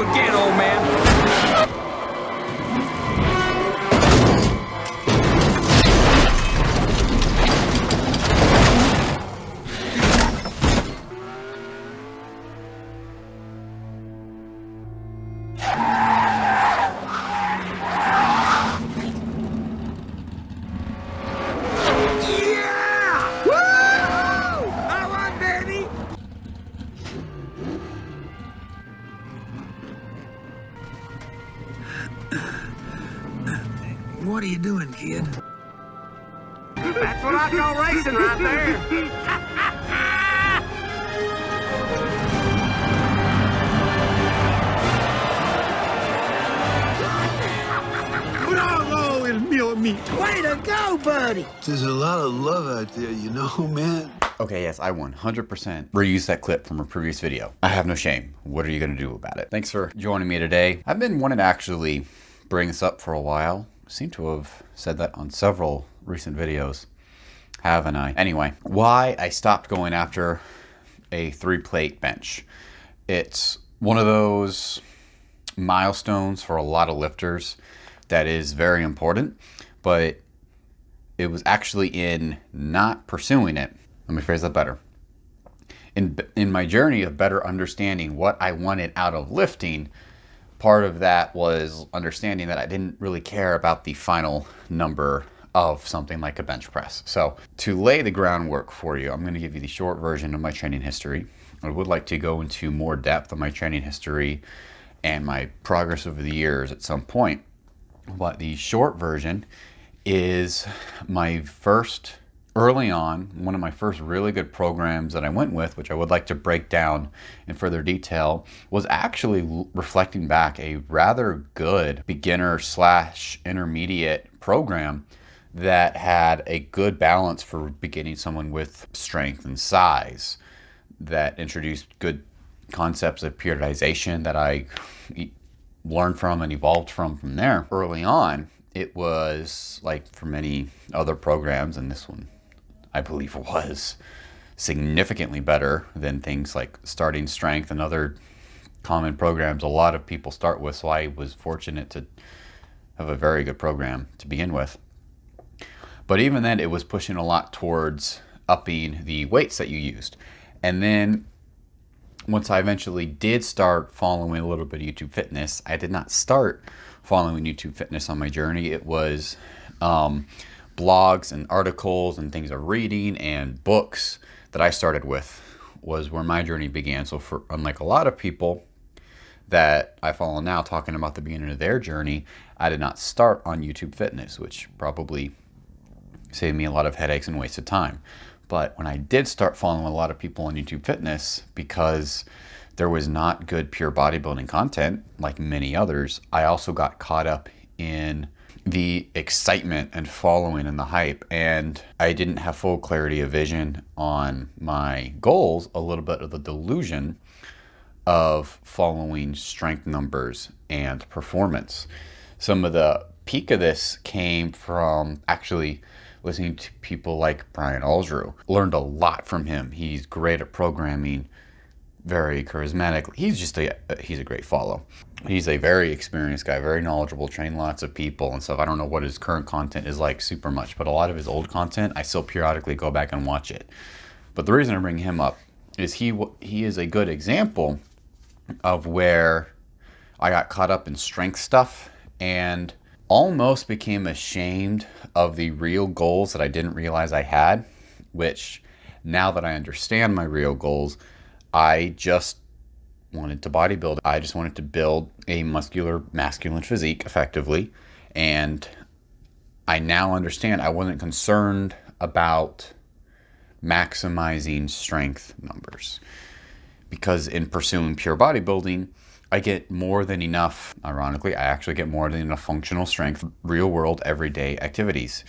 you again, old man. Yeah! Woo! All right, baby. What are you doing, kid? That's what I call racing right there. Bravo, el mio amigo. Way to go, buddy! There's a lot of love out there, you know, man. Okay, yes, I 100% reused that clip from a previous video. I have no shame. What are you gonna do about it? Thanks for joining me today. I've been wanting to actually bring this up for a while. Seem to have said that on several recent videos, haven't I? Anyway, why I stopped going after a 3-plate bench. It's one of those milestones for a lot of lifters that is very important, but it was actually in not pursuing it. Let me phrase that better. In my journey of better understanding what I wanted out of lifting, part of that was understanding that I didn't really care about the final number of something like a bench press. So to lay the groundwork for you, I'm going to give you the short version of my training history. I would like to go into more depth of my training history and my progress over the years at some point. But the short version is my first, early on, one of my first really good programs that I went with, which I would like to break down in further detail, was actually reflecting back a rather good beginner / intermediate program that had a good balance for beginning someone with strength and size, that introduced good concepts of periodization that I learned from and evolved from there. Early on, it was like for many other programs, and this one I believe was significantly better than things like starting strength and other common programs a lot of people start with. So I was fortunate to have a very good program to begin with. But even then, it was pushing a lot towards upping the weights that you used. And then once I eventually did start following a little bit of YouTube Fitness, I did not start following YouTube Fitness on my journey. It was blogs and articles and things of reading and books that I started with was where my journey began. So for unlike a lot of people that I follow now talking about the beginning of their journey, I did not start on YouTube Fitness, which probably saved me a lot of headaches and wasted time. But when I did start following a lot of people on YouTube Fitness, because there was not good pure bodybuilding content like many others, I also got caught up in the excitement and following and the hype, and I didn't have full clarity of vision on my goals, a little bit of the delusion of following strength numbers and performance. Some of the peak of this came from actually listening to people like Brian Alsrew. Learned a lot from him. He's great at programming, very charismatic. He's a great follow. He's a very experienced guy, very knowledgeable, trained lots of people and stuff. I don't know what his current content is like super much, but a lot of his old content, I still periodically go back and watch it. But the reason I bring him up is he is a good example of where I got caught up in strength stuff and almost became ashamed of the real goals that I didn't realize I had, which now that I understand my real goals, I just wanted to bodybuild. I just wanted to build a muscular, masculine physique effectively. And I now understand I wasn't concerned about maximizing strength numbers, because in pursuing pure bodybuilding, I get more than enough, ironically, I actually get more than enough functional strength, real world, everyday activities.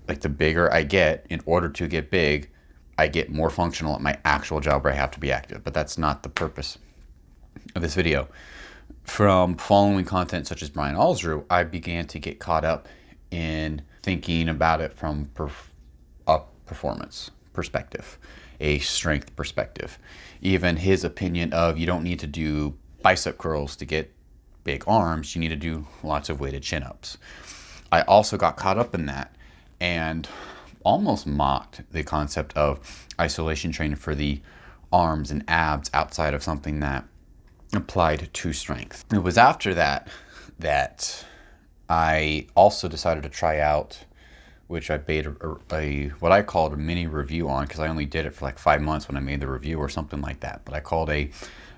Like the bigger I get, in order to get big, I get more functional at my actual job where I have to be active. But that's not the purpose of this video. From following content such as Brian Alsrew, I began to get caught up in thinking about it from a performance perspective, a strength perspective. Even his opinion of you don't need to do bicep curls to get big arms, you need to do lots of weighted chin-ups. I also got caught up in that and almost mocked the concept of isolation training for the arms and abs outside of something that applied to strength. It was after that that I also decided to try out, which I made a what I called a mini review on, because I only did it for like 5 months when I made the review or something like that. But I called a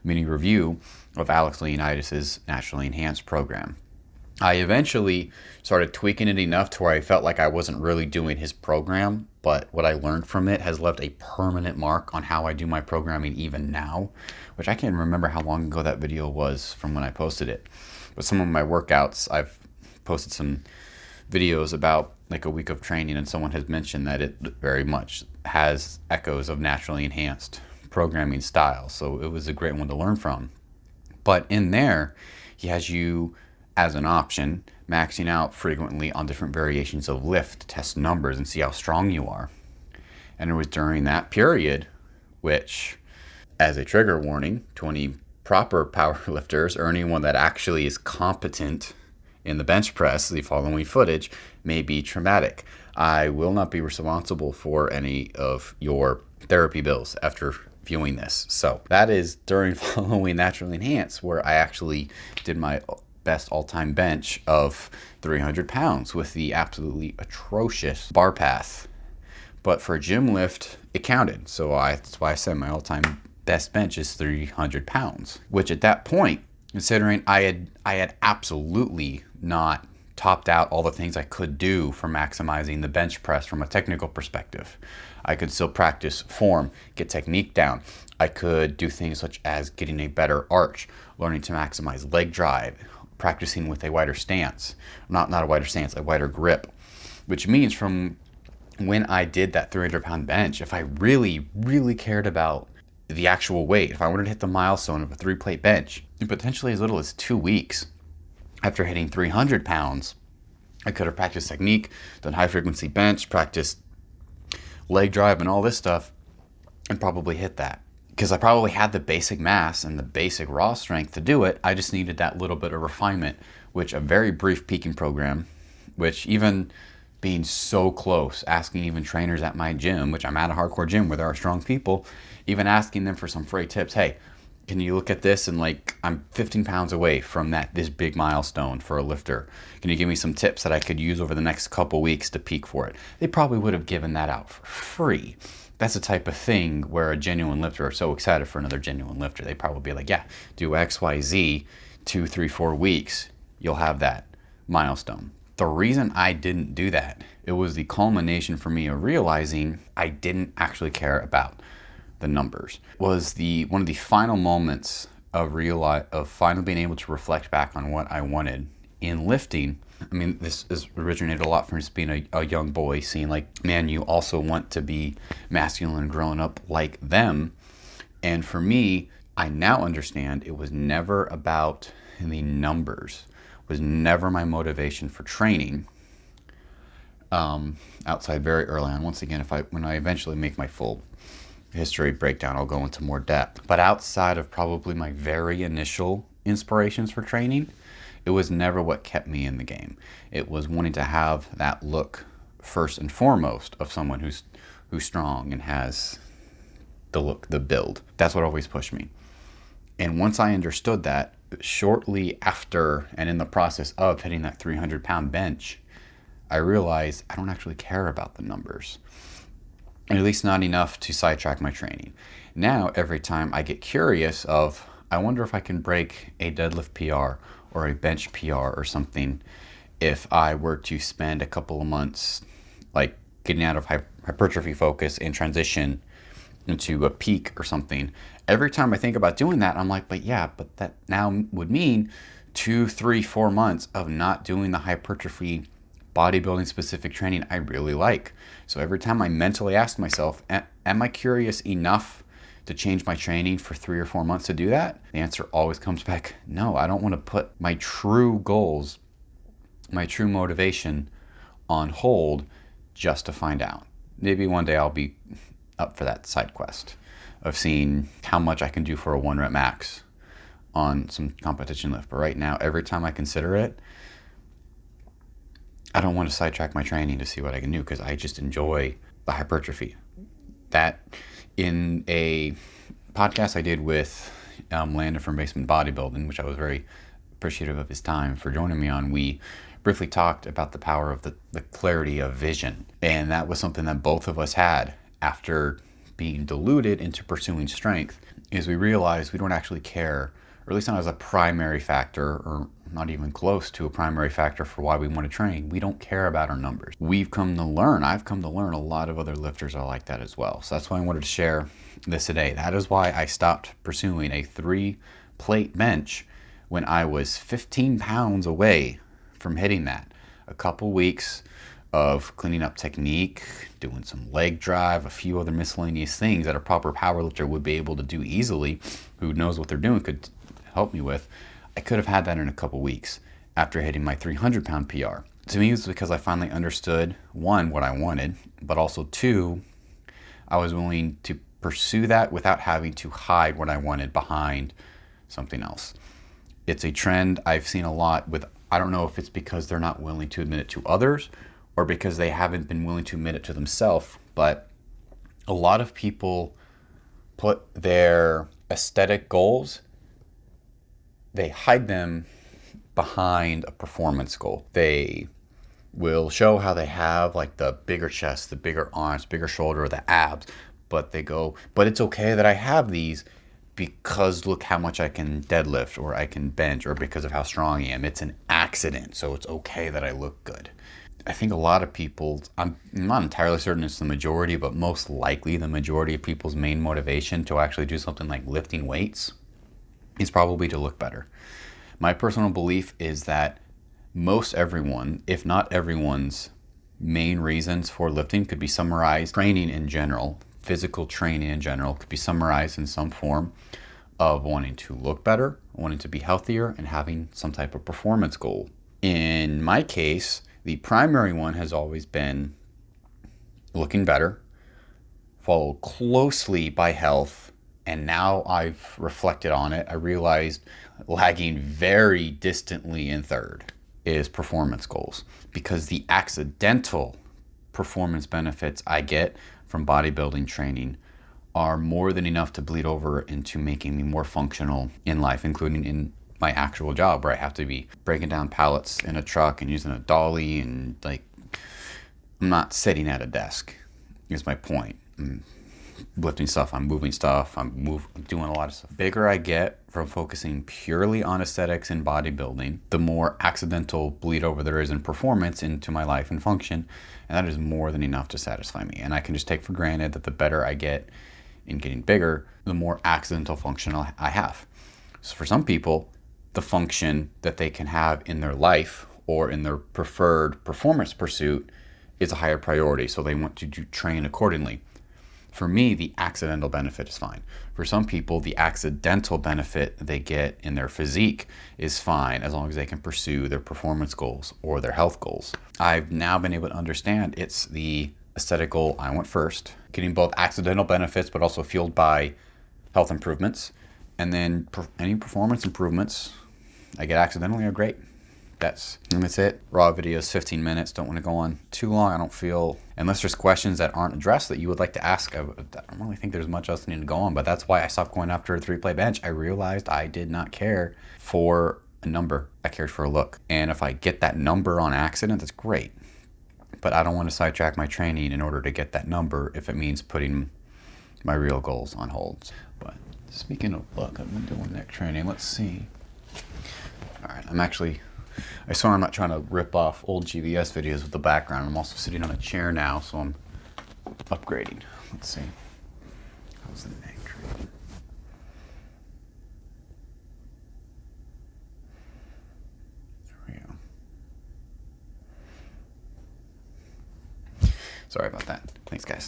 mini review of Alex Leonidas's Naturally Enhanced program. I eventually started tweaking it enough to where I felt like I wasn't really doing his program, but what I learned from it has left a permanent mark on how I do my programming even now, which I can't remember how long ago that video was from when I posted it. But some of my workouts, I've posted some videos about like a week of training, and someone has mentioned that it very much has echoes of Naturally Enhanced programming style. So it was a great one to learn from. But in there, he has you as an option, maxing out frequently on different variations of lift to test numbers and see how strong you are. And it was during that period, which, as a trigger warning to any proper power lifters or anyone that actually is competent in the bench press, the following footage may be traumatic. I will not be responsible for any of your therapy bills after viewing this. So that is during following Naturally Enhanced, where I actually did my best all-time bench of 300 pounds with the absolutely atrocious bar path. But for a gym lift, it counted. So that's why I said my all-time best bench is 300 pounds, which at that point, considering I had absolutely not topped out all the things I could do for maximizing the bench press from a technical perspective. I could still practice form, get technique down. I could do things such as getting a better arch, learning to maximize leg drive, practicing with a wider stance, not a wider stance, a wider grip, which means from when I did that 300-pound bench, if I really, really cared about the actual weight, if I wanted to hit the milestone of a 3-plate bench, in potentially as little as 2 weeks after hitting 300 pounds, I could have practiced technique, done high-frequency bench, practiced leg drive and all this stuff, and probably hit that. Because I probably had the basic mass and the basic raw strength to do it. I just needed that little bit of refinement, which a very brief peaking program, which even being so close, asking even trainers at my gym, which I'm at a hardcore gym where there are strong people, even asking them for some free tips. Hey, can you look at this? And like, I'm 15 pounds away from this big milestone for a lifter. Can you give me some tips that I could use over the next couple weeks to peak for it? They probably would have given that out for free. That's the type of thing where a genuine lifter are so excited for another genuine lifter. They probably be like, yeah, do X, Y, Z, 2, 3, 4 weeks, you'll have that milestone. The reason I didn't do that, it was the culmination for me of realizing I didn't actually care about the numbers. It was one of the final moments of finally being able to reflect back on what I wanted in lifting. I mean, this has originated a lot from just being a young boy, seeing like, man, you also want to be masculine and growing up like them. And for me, I now understand it was never about the numbers, it was never my motivation for training. Outside very early on. Once again, when I eventually make my full history breakdown, I'll go into more depth. But outside of probably my very initial inspirations for training, it was never what kept me in the game. It was wanting to have that look first and foremost of someone who's strong and has the look, the build. That's what always pushed me. And once I understood that, shortly after and in the process of hitting that 300-pound bench, I realized I don't actually care about the numbers. At least not enough to sidetrack my training. Now, every time I get curious I wonder if I can break a deadlift PR or a bench PR or something if I were to spend a couple of months like getting out of hypertrophy focus and transition into a peak or something. Every time I think about doing that, I'm like, but that now would mean 2, 3, 4 months of not doing the hypertrophy bodybuilding specific training I really like. So every time I mentally ask myself, am I curious enough to change my training for 3 or 4 months to do that? The answer always comes back, no. I don't want to put my true goals, my true motivation on hold just to find out. Maybe one day I'll be up for that side quest of seeing how much I can do for a 1 rep max on some competition lift. But right now, every time I consider it, I don't want to sidetrack my training to see what I can do, because I just enjoy the hypertrophy. That, in a podcast I did with Landon from Basement Bodybuilding, which I was very appreciative of his time for joining me on, we briefly talked about the power of the clarity of vision. And that was something that both of us had after being deluded into pursuing strength, is we realized we don't actually care, or at least not as a primary factor, or not even close to a primary factor for why we want to train. We don't care about our numbers. I've come to learn a lot of other lifters are like that as well. So that's why I wanted to share this today. That is why I stopped pursuing a 3-plate bench when I was 15 pounds away from hitting that. A couple weeks of cleaning up technique, doing some leg drive, a few other miscellaneous things that a proper powerlifter would be able to do easily, who knows what they're doing, could help me with. I could have had that in a couple weeks after hitting my 300-pound PR. To me, it was because I finally understood, one, what I wanted, but also two, I was willing to pursue that without having to hide what I wanted behind something else. It's a trend I've seen a lot with, I don't know if it's because they're not willing to admit it to others or because they haven't been willing to admit it to themselves, but a lot of people put their aesthetic goals, they hide them behind a performance goal. They will show how they have like the bigger chest, the bigger arms, bigger shoulder, the abs, but they go, but it's okay that I have these because look how much I can deadlift or I can bench, or because of how strong I am. It's an accident, so it's okay that I look good. I think a lot of people, I'm not entirely certain it's the majority, but most likely the majority of people's main motivation to actually do something like lifting weights is probably to look better. My personal belief is that most everyone, if not everyone's main reasons for lifting could be summarized. Training in general, physical training in general, could be summarized in some form of wanting to look better, wanting to be healthier, and having some type of performance goal. In my case, the primary one has always been looking better, followed closely by health, and now I've reflected on it. I realized lagging very distantly in third is performance goals, because the accidental performance benefits I get from bodybuilding training are more than enough to bleed over into making me more functional in life, including in my actual job, where I have to be breaking down pallets in a truck and using a dolly, and like, I'm not sitting at a desk, is my point. I'm lifting stuff, I'm moving stuff, I'm doing a lot of stuff. The bigger I get from focusing purely on aesthetics and bodybuilding, the more accidental bleed over there is in performance into my life and function, and that is more than enough to satisfy me. And I can just take for granted that the better I get in getting bigger, the more accidental function I have. So for some people, the function that they can have in their life or in their preferred performance pursuit is a higher priority, so they want to train accordingly. For me, the accidental benefit is fine. For some people, the accidental benefit they get in their physique is fine, as long as they can pursue their performance goals or their health goals. I've now been able to understand it's the aesthetic goal I want first, getting both accidental benefits but also fueled by health improvements, and then any performance improvements I get accidentally are great. That's it. Raw video is 15 minutes. Don't want to go on too long. I don't feel, unless there's questions that aren't addressed that you would like to ask, I don't really think there's much else I need to go on, but that's why I stopped going after a 3-play bench. I realized I did not care for a number. I cared for a look. And if I get that number on accident, that's great. But I don't want to sidetrack my training in order to get that number if it means putting my real goals on hold. But speaking of look, I've been doing neck training. Let's see. All right, I swear I'm not trying to rip off old GVS videos with the background. I'm also sitting on a chair now, so I'm upgrading. Let's see. How's the neck training? There we go. Sorry about that. Thanks, guys.